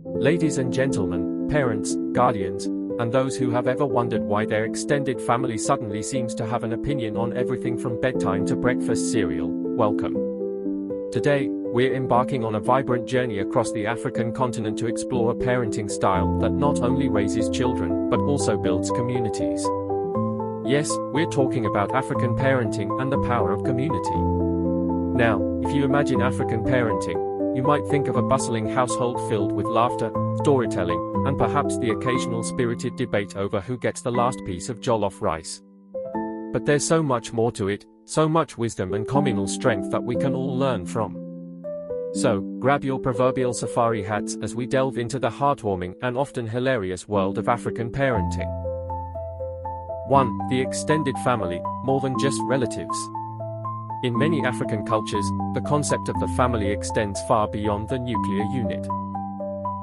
Ladies and gentlemen, parents, guardians, and those who have ever wondered why their extended family suddenly seems to have an opinion on everything from bedtime to breakfast cereal, welcome. Today, we're embarking on a vibrant journey across the African continent to explore a parenting style that not only raises children, but also builds communities. Yes, we're talking about African parenting and the power of community. Now, if you imagine African parenting, you might think of a bustling household filled with laughter, storytelling, and perhaps the occasional spirited debate over who gets the last piece of jollof rice. But there's so much more to it, so much wisdom and communal strength that we can all learn from. So, grab your proverbial safari hats as we delve into the heartwarming and often hilarious world of African parenting. 1. The extended family, more than just relatives. In many African cultures, the concept of the family extends far beyond the nuclear unit.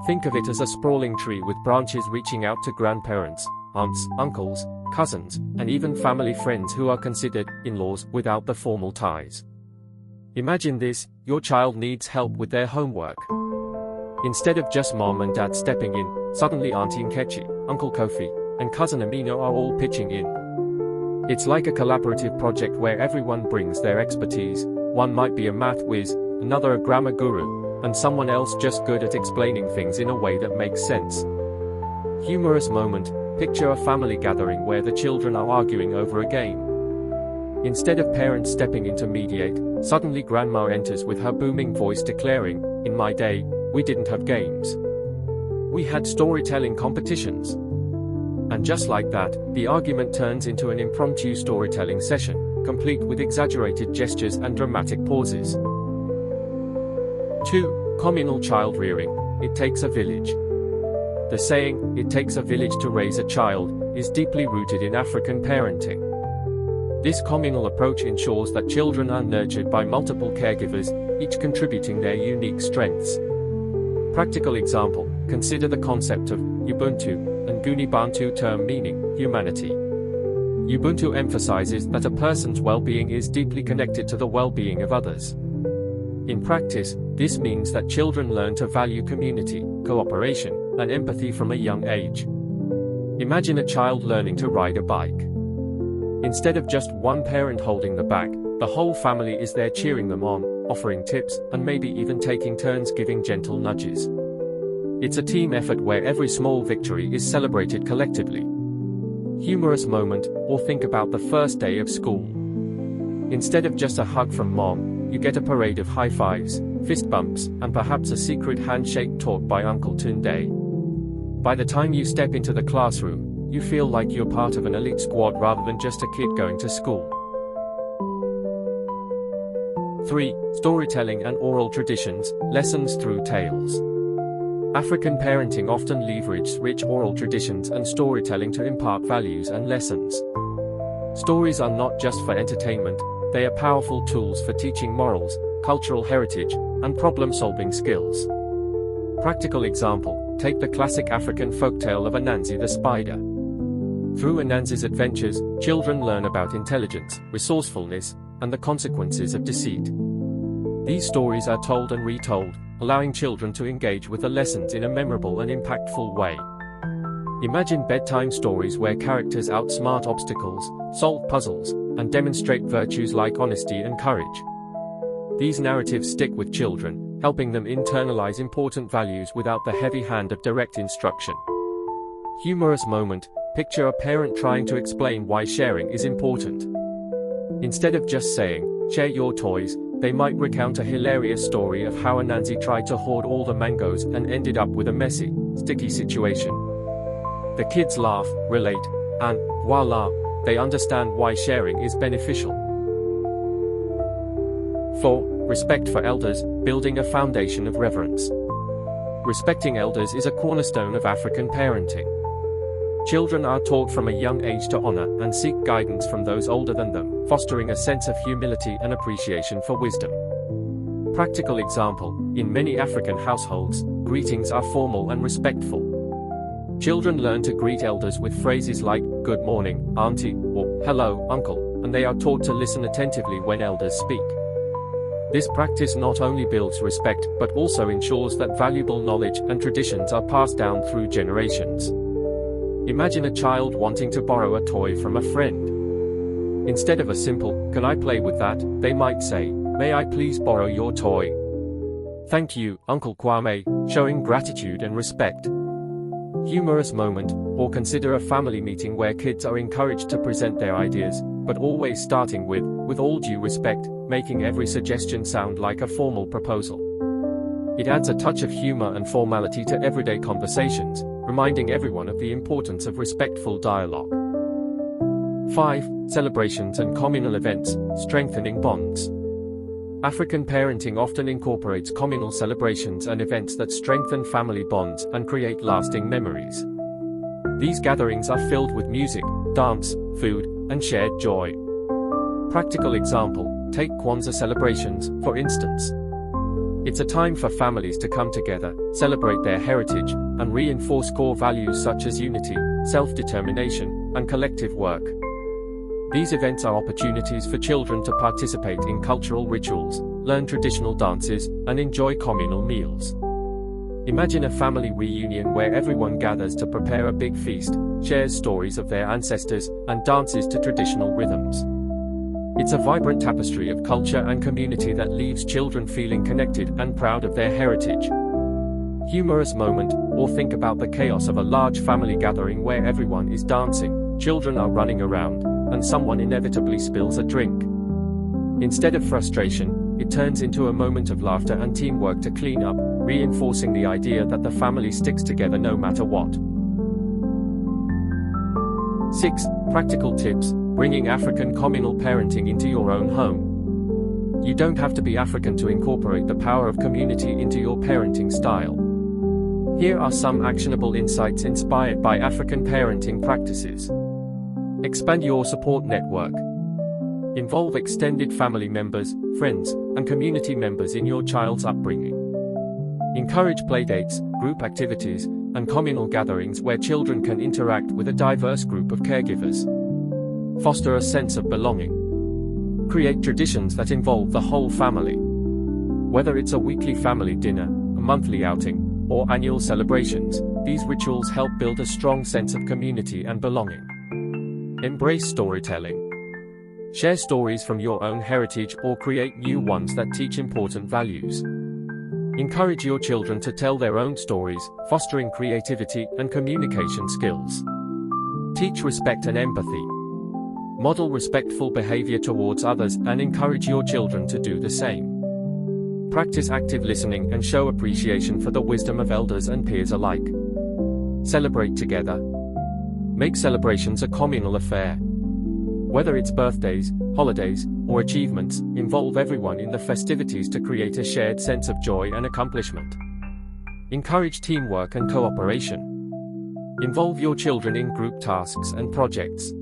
Think of it as a sprawling tree with branches reaching out to grandparents, aunts, uncles, cousins, and even family friends who are considered in-laws without the formal ties. Imagine this: your child needs help with their homework. Instead of just mom and dad stepping in, suddenly Auntie Nkechi, Uncle Kofi, and Cousin Amina are all pitching in. It's like a collaborative project where everyone brings their expertise. One might be a math whiz, another a grammar guru, and someone else just good at explaining things in a way that makes sense. Humorous moment: picture a family gathering where the children are arguing over a game. Instead of parents stepping in to mediate, suddenly grandma enters with her booming voice declaring, "In my day, we didn't have games. We had storytelling competitions." And just like that, the argument turns into an impromptu storytelling session, complete with exaggerated gestures and dramatic pauses. 2. Communal child rearing. It takes a village. The saying, "It takes a village to raise a child," is deeply rooted in African parenting. This communal approach ensures that children are nurtured by multiple caregivers, each contributing their unique strengths. Practical example: consider the concept of Ubuntu, and Nguni-Bantu term meaning humanity. Ubuntu emphasizes that a person's well-being is deeply connected to the well-being of others. In practice, this means that children learn to value community, cooperation, and empathy from a young age. Imagine a child learning to ride a bike. Instead of just one parent holding the back, the whole family is there cheering them on, offering tips, and maybe even taking turns giving gentle nudges. It's a team effort where every small victory is celebrated collectively. Humorous moment: or think about the first day of school. Instead of just a hug from mom, you get a parade of high fives, fist bumps, and perhaps a secret handshake taught by Uncle Tunde. By the time you step into the classroom, you feel like you're part of an elite squad rather than just a kid going to school. 3. Storytelling and oral traditions, lessons through tales. African parenting often leverages rich oral traditions and storytelling to impart values and lessons. Stories are not just for entertainment, they are powerful tools for teaching morals, cultural heritage, and problem-solving skills. Practical example: take the classic African folktale of Anansi the spider. Through Anansi's adventures, children learn about intelligence, resourcefulness, and the consequences of deceit. These stories are told and retold, allowing children to engage with the lessons in a memorable and impactful way. Imagine bedtime stories where characters outsmart obstacles, solve puzzles, and demonstrate virtues like honesty and courage. These narratives stick with children, helping them internalize important values without the heavy hand of direct instruction. Humorous moment: picture a parent trying to explain why sharing is important. Instead of just saying, "Share your toys," they might recount a hilarious story of how Anansi tried to hoard all the mangoes and ended up with a messy, sticky situation. The kids laugh, relate, and voila, they understand why sharing is beneficial. 4. Respect for elders, building a foundation of reverence. Respecting elders is a cornerstone of African parenting. Children are taught from a young age to honor and seek guidance from those older than them, fostering a sense of humility and appreciation for wisdom. Practical example: in many African households, greetings are formal and respectful. Children learn to greet elders with phrases like, "Good morning, auntie," or "Hello, uncle," and they are taught to listen attentively when elders speak. This practice not only builds respect but also ensures that valuable knowledge and traditions are passed down through generations. Imagine a child wanting to borrow a toy from a friend. Instead of a simple, "Can I play with that?" they might say, "May I please borrow your toy?" "Thank you, Uncle Kwame," showing gratitude and respect. Humorous moment, or consider a family meeting where kids are encouraged to present their ideas, but always starting with all due respect, making every suggestion sound like a formal proposal. It adds a touch of humor and formality to everyday conversations, reminding everyone of the importance of respectful dialogue. 5. Celebrations and communal events, strengthening bonds. African parenting often incorporates communal celebrations and events that strengthen family bonds and create lasting memories. These gatherings are filled with music, dance, food, and shared joy. Practical example, take Kwanzaa celebrations, for instance. It's a time for families to come together, celebrate their heritage, and reinforce core values such as unity, self-determination, and collective work. These events are opportunities for children to participate in cultural rituals, learn traditional dances, and enjoy communal meals. Imagine a family reunion where everyone gathers to prepare a big feast, shares stories of their ancestors, and dances to traditional rhythms. It's a vibrant tapestry of culture and community that leaves children feeling connected and proud of their heritage. Humorous moment, or think about the chaos of a large family gathering where everyone is dancing, children are running around, and someone inevitably spills a drink. Instead of frustration, it turns into a moment of laughter and teamwork to clean up, reinforcing the idea that the family sticks together no matter what. 6. Practical tips, bringing African communal parenting into your own home. You don't have to be African to incorporate the power of community into your parenting style. Here are some actionable insights inspired by African parenting practices. Expand your support network. Involve extended family members, friends, and community members in your child's upbringing. Encourage playdates, group activities, and communal gatherings where children can interact with a diverse group of caregivers. Foster a sense of belonging. Create traditions that involve the whole family. Whether it's a weekly family dinner, a monthly outing, or annual celebrations, these rituals help build a strong sense of community and belonging. Embrace storytelling. Share stories from your own heritage or create new ones that teach important values. Encourage your children to tell their own stories, fostering creativity and communication skills. Teach respect and empathy. Model respectful behavior towards others and encourage your children to do the same. Practice active listening and show appreciation for the wisdom of elders and peers alike. Celebrate together. Make celebrations a communal affair. Whether it's birthdays, holidays, or achievements, involve everyone in the festivities to create a shared sense of joy and accomplishment. Encourage teamwork and cooperation. Involve your children in group tasks and projects.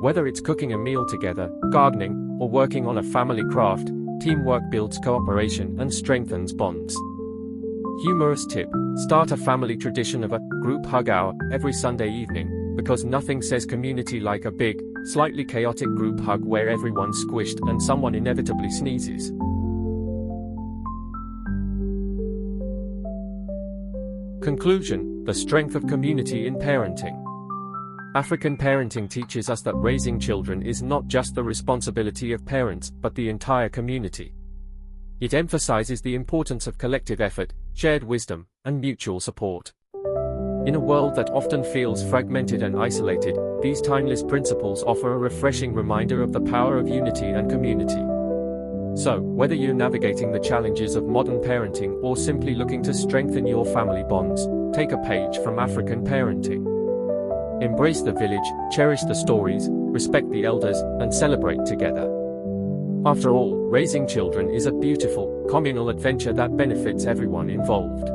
Whether it's cooking a meal together, gardening, or working on a family craft, teamwork builds cooperation and strengthens bonds. Humorous tip, start a family tradition of a group hug hour every Sunday evening, because nothing says community like a big, slightly chaotic group hug where everyone's squished and someone inevitably sneezes. Conclusion, the strength of community in parenting. African parenting teaches us that raising children is not just the responsibility of parents, but the entire community. It emphasizes the importance of collective effort, shared wisdom, and mutual support. In a world that often feels fragmented and isolated, these timeless principles offer a refreshing reminder of the power of unity and community. So, whether you're navigating the challenges of modern parenting or simply looking to strengthen your family bonds, take a page from African parenting. Embrace the village, cherish the stories, respect the elders, and celebrate together. After all, raising children is a beautiful, communal adventure that benefits everyone involved.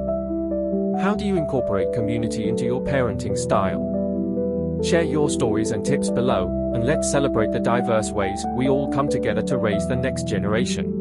How do you incorporate community into your parenting style? Share your stories and tips below, and let's celebrate the diverse ways we all come together to raise the next generation.